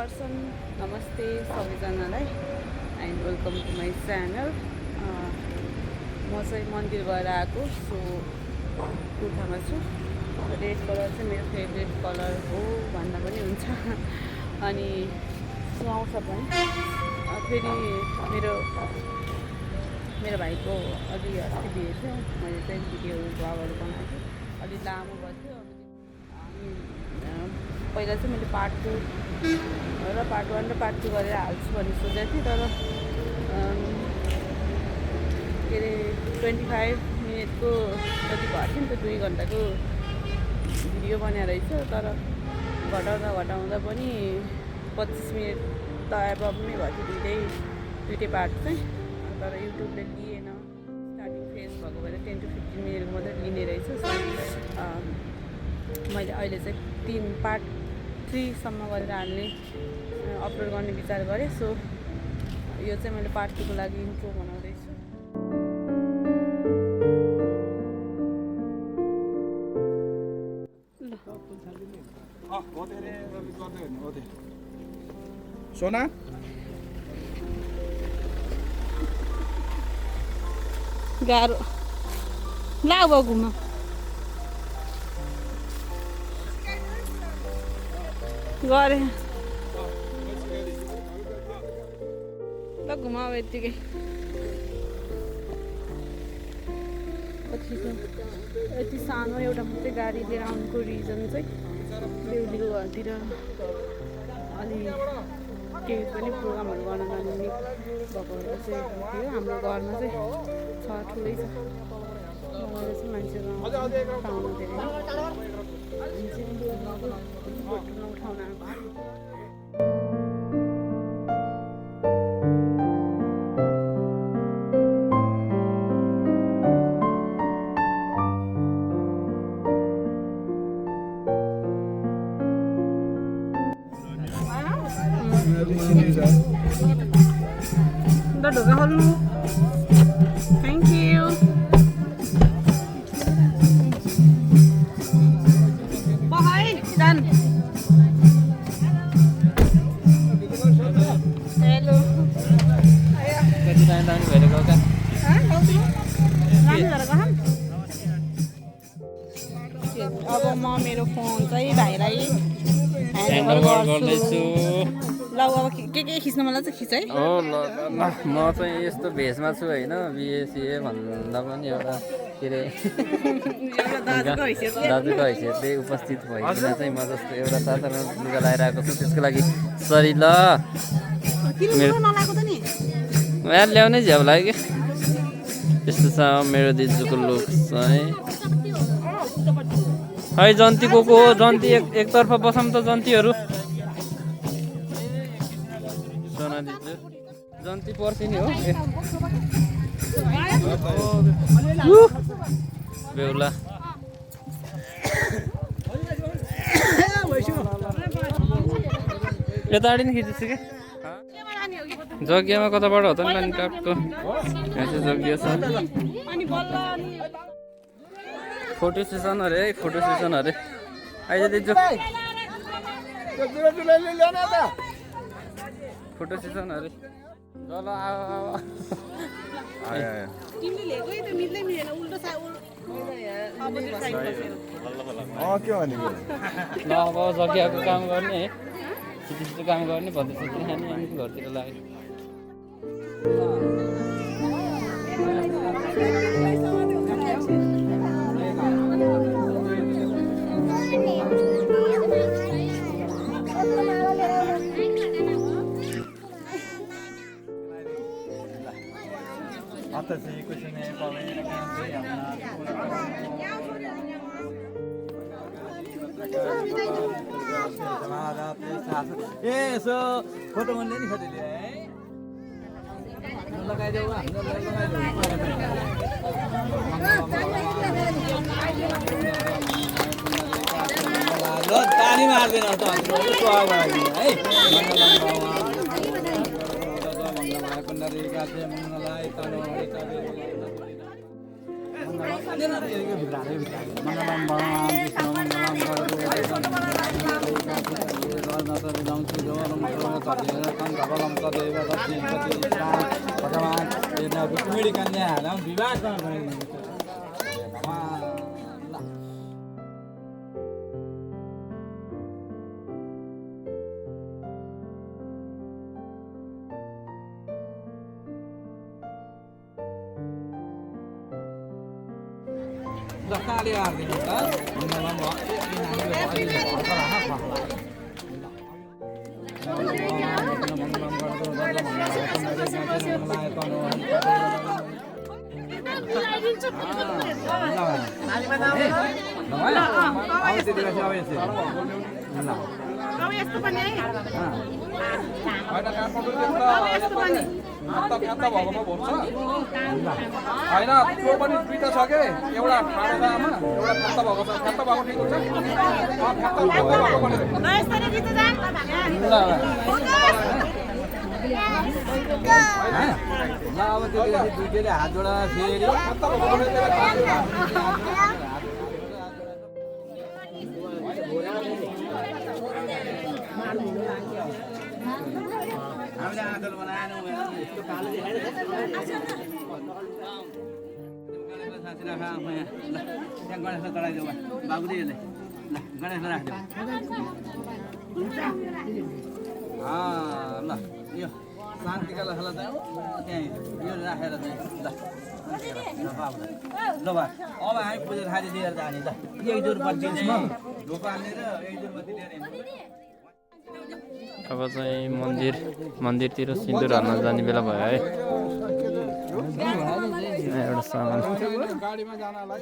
Person नमस्ते सबैजनालाई and welcome to my channel. म चाहिँ मन्दिर गएर आएको सो कुर्तामा छु। रेड कलर चाहिँ मेरो फेभरेट कलर हो भन्दा पनि हुन्छ। अनि सुहाउँछ पनि। फेरि मेरो भाइको अलि अस्ति बिहे थियो, मैले चाहिँ भिडियोहरू भ्लगहरू बनाएको थिएँ। अलि लामो भएको थियो। पहिला चाहिँ मैले पार्ट 2 र पार्ट 1 र पार्ट 2 गरेर हाल्छु भन्ने सोचेको थिएँ। तर के अरे 25 मिनटको जति भएको थियो नि त, 2 घन्टाको भिडियो बनाएर रहेछ। तर घटाउँदा पनि 25 मिनट त एबभ नै भएको थियो दुइटै पार्ट चाहिँ। तर युट्युबले लिएन, स्टार्टिङ फेज भएको भएर 10 to 15 मिनटको मात्रै लिने रहेछ। सो मैले अहिले चाहिँ पार्ट 3 सम्म गरेर हाल्ने अपलोड गर्ने विचार गरेँ। सो यो चाहिँ मैले पार्ट 2 को लागि इन्ट्रो बनाउँदैछु। सोना गाह्रो ला अब घुम गरे ल घुमाऊ यत्तिकै। यति सानो एउटा मात्रै गाडी लिएर आउनुको रिजन चाहिँ बेहुलीको घरतिर अलि केही पनि प्रोग्रामहरू गर्न जानु भएको भएर चाहिँ थियो। हाम्रो घरमा चाहिँ छ, ठुलै छ। मलाई चाहिँ मान्छेको पाउनु धेरै उठाउन ढोका खोल्नु। Thank you. हेलो अब म मेरो फोन चाहिँ भाइलाई ह्यान्ड ओभर गर्दैछु। ल अब के खिच्न मलाई चाहिँ खिच है। म चाहिँ यस्तो भेषमा छु होइन, बिएसिए भन्दा पनि एउटा के अरे दाजुको हैसियतले उपस्थित भइकन चाहिँ म जस्तो एउटा साधारण लुगा लगाएर आएको छु। त्यसको लागि सरी ल। यहाँ ल्याउनै झ्याउ लाग्यो कि यस्तो छ मेरो दिजुको लुक चाहिँ। है जन्ती को हो? जन्ती एकतर्फ बसौँ त जन्तीहरू। सोना दिजु जन्ती पर्सिनी हो बेहुला। यता नि खिचेछु कि जग्गामा कताबाट हो त नि पानी टापको। यहाँ चाहिँ जग्गा छ। फोटो सेसन अरे है, फोटो सेसन अरे। आइज दिजु फोटो सेसन अरे। ल अब जग्गाको काम गर्ने है, छिटो काम गर्ने भन्दैछ। खाने अनि घरतिर लाग्यो। यसो फोटो मनले नि खोजेले है लगाइदेऊ। पानी मार्दैन त है। Kali arti kita, mendalam waktu खाता भएकोमा भन्छ होइन त्यो पनि दुईटा छ के एउटा खानामा एउटा खाता भएको छ खाता भएको ठिक हुन्छ खाता भएको भनेर ल अब त्यो दुईटैले हात जोडा फेरि खाता हामीले आदर बनाएन यस्तो कालो देखाएर साथी राख आफू यहाँ ल त्यहाँ गणेशलाई चढाइदेऊ बाबुले यसले ल गणेशलाई राखिदेऊ ल यो शान्तिका लखला चाहिँ त्यहाँ यो राखेर चाहिँ ल ल भाइ अब हामी पूजा थाली लिएर जाने ल एक जोर बत्ती चाहिँ ढोका हाल्ने र एक जोर बत्ती लिएर अब चाहिँ मन्दिरतिर सिन्दुर हाल्न जाने बेला भयो है एउटा सामान गाडीमा जानलाई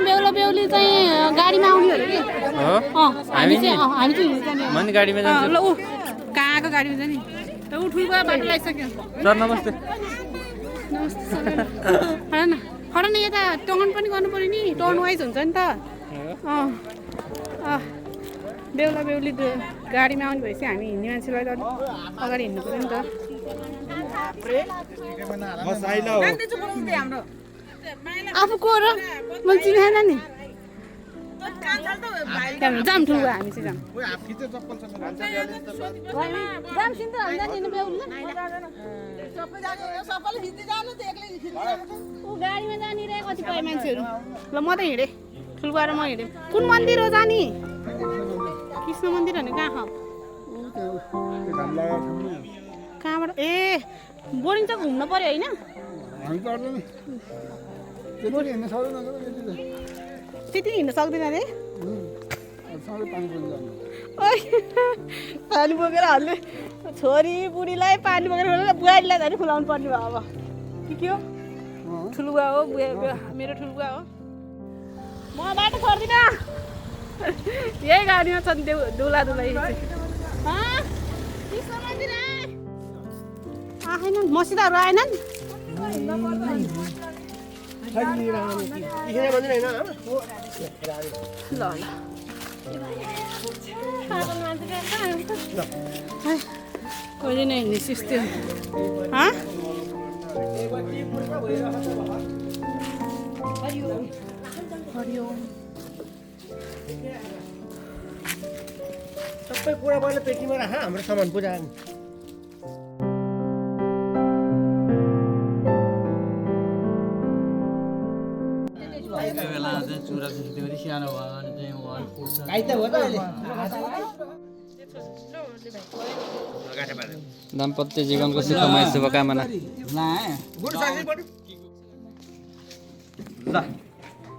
बेहुला बेहुली चाहिँ गाडीमा आउने हो कि हामी चाहिँ मनी गाडीमा जान्छ ल ऊ कहाँको गाडीमा जाने त ऊ ठुलो बाटो लगाइसक्यो सर नमस्ते खडा न यता टर्न पनि गर्नु पर्यो नि टर्न वाइज हुन्छ नि त बेहुला बेहुली गाडीमा आउने भएपछि हामी हिँड्ने मान्छेलाई त अगाडि हिँड्नु पर्यो नि त आफू को र मैले चिनाएन नि जाम ठुलो हामी चाहिँ जाम सिन्धु ऊ गाडीमा जाने रे कतिपय मान्छेहरू ल म त हिँडेँ ठुलो गएर म हिँडेँ कुन मन्दिर हो जाने कृष्ण मन्दिर भने कहाँ कहाँबाट ए बोर्डिङ चाहिँ घुम्नु पर्यो होइन त्यति हिँड्न सक्दैन अरे पानी बोकेर हाल्ने छोरी बुढीलाई पानी बोकेर बुहारीलाई झन् खुलाउनु पर्ने भयो अब के हो ठुलो बुवा हो मेरो ठुलो बुवा हो म बाटो छोड्दिनँ यही गाडीमा छन् त्यो दुला दुलै आएनन् मसितहरू आएनन् ल कहिले नै हिँड्ने सिस्टम सबै कुरा मैले पेटीमा राख हाम्रो सामान पूजा दाम्पत्य जीवनको सुखमय शुभकामना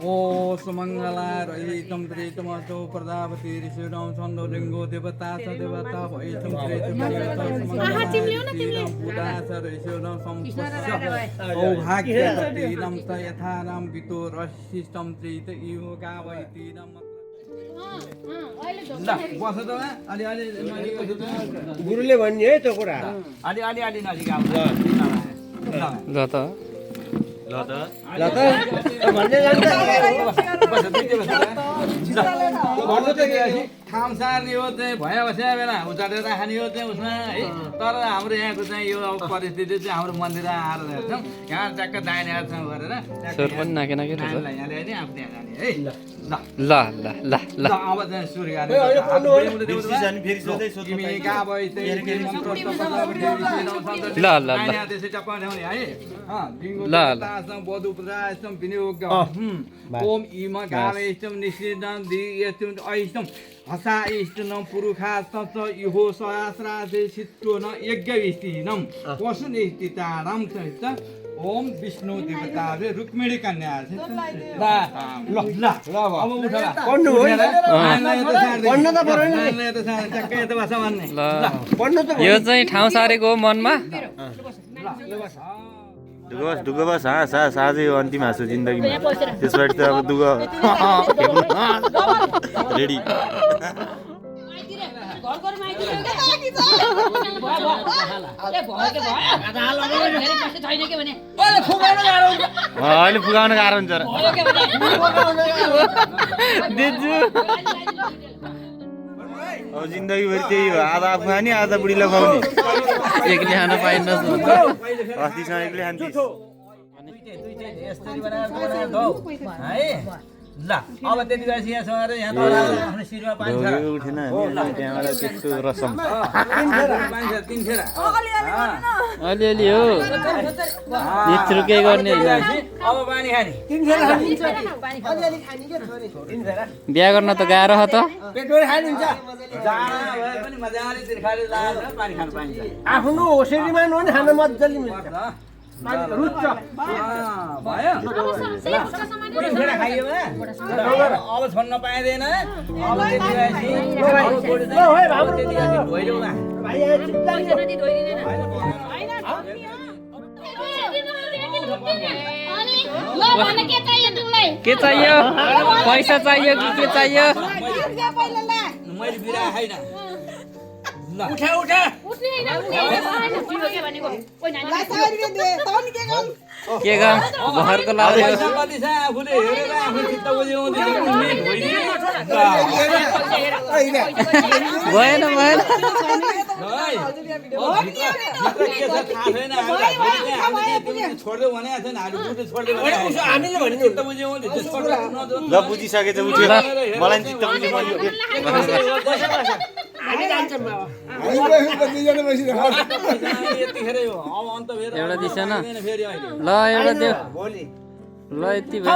ओ सुमङ्गला रहितं प्रेतमस्तो प्रजापति ऋषिणं छन्दो लिङ्गो देवता च देवता भैतं सौभाग्यवतीनं च यथा राम पितो रशिष्टं प्रीत योगा वैतीनं गुरुले भन्ने है त्यो कुरा अलि अलि अलि नजिक आउँछ ल त भन्दै जान्छ ठाउँ सार्ने हो चाहिँ भया बस्या बेला उचालेर राख्ने हो चाहिँ उसमा है तर हाम्रो यहाँको चाहिँ यो अब परिस्थिति चाहिँ हाम्रो मन्दिर आएर हेर्छौँ यहाँ ट्याक्क दाहिने हातसँग गरेर स्वर पनि नाके नाके रहेछ। नानीलाई यहाँ ल्याइदिने आफू त्यहाँ जाने है ल ल ल ल ल अब चाहिँ सूर्य गाने तिमी कहाँ भयो ल ल ल त्यसै टप्प ल्याउने है ल ल बधुपुत्रास्तम विनियोग ओम इम गावेस्तम निश्चितम दियस्तम ऐस्तम हसा इष्टनम पुरुखास्तम च इहो सहस्रादे सित्तो न यज्ञविष्टिनम पशुनिष्ठितारम सहित ओम विष्णु देवताले रुक्मिणी कन्या ल ल अब उठ पढ्नु हो पढ्न त परेन पढ्न त यो चाहिँ ठाउँ सारेको हो मनमा। दुःख बस हाँस हाँस आजै हो अन्तिम हाँसो जिन्दगीमा त्यसबाट त अब दुःख रेडी अहिले पुगाउन गाह्रो हुन्छ र अब जिन्दगीभरि त्यही हो आधा आफू खाने आधा बुढीलाई खुवाउने एक्लै खान पाइन्न अस्तिसँग एक्लै खान्थ्यो ल अब त्यति बेला यहाँ सँगै यहाँ आफ्नो शिरमा पानी छ उठेन त्यहाँबाट त्यस्तो रसम तीन फेरा अलिअलि हो यत्रो के गर्ने होइन। अब पानी खाने बिहा गर्न त गाह्रो हो त। पेटभरि खाइदिन्छ जाडा भए पनि मजाले तिर्खाले लाएर पानी खानु पाइन्छ आफ्नो होसेरीमा हो नि खान मजाले मिल्छ रुच्छ भयो तीन फेरा खाइयो अब छोड्न पाइँदैन अब त्यति भइदेऊमा के चाहियो पैसा चाहियो कि के चाहियो? मैले बिरा खाइन उठा उठा के गम घरको लाग्यो कति छ आफूले हेरेर आफ्नो चित्त बुझ्याउँदै भएन भएन छोड्दै भने हामीले चित्त बुझ्याउँदै ल बुझिसकेछ उठ्यो मलाई चित्त बुझ्यो एउटा दिन्छ न ल एउटा देऊ ल यति भयो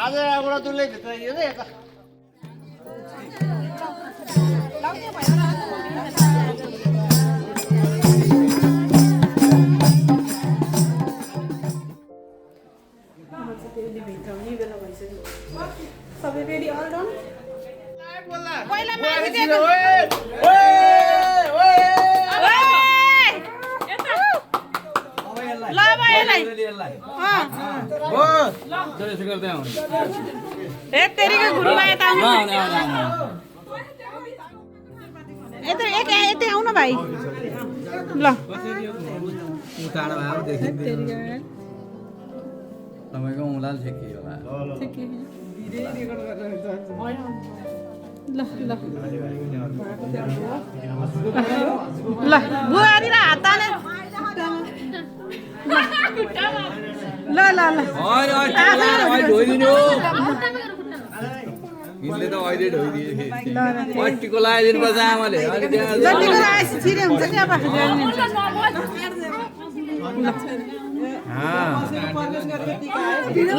आज एउटा दुलै भित्र यो नै यता सबै रेडी अल डन पहिला तेरीको गुरुमा यता आउनु यता यतै आउनु भाइ ल तपाईँको उलाल ठेकियो होला ल ल ल बुहारी र हात ताने ल ल ल धोइदिनु यिनले त अहिले धोइदिए पट्टीको लगाइदिनु पर्छ आमाले जतिको राइस छिरे हुन्छ नि अब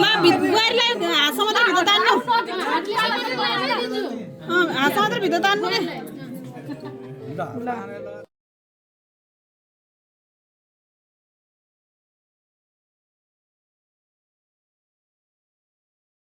ल बुहारीलाई हाँस मात्र भित्र तान्नु हाँस मात्र भित्र तान्नु नि ल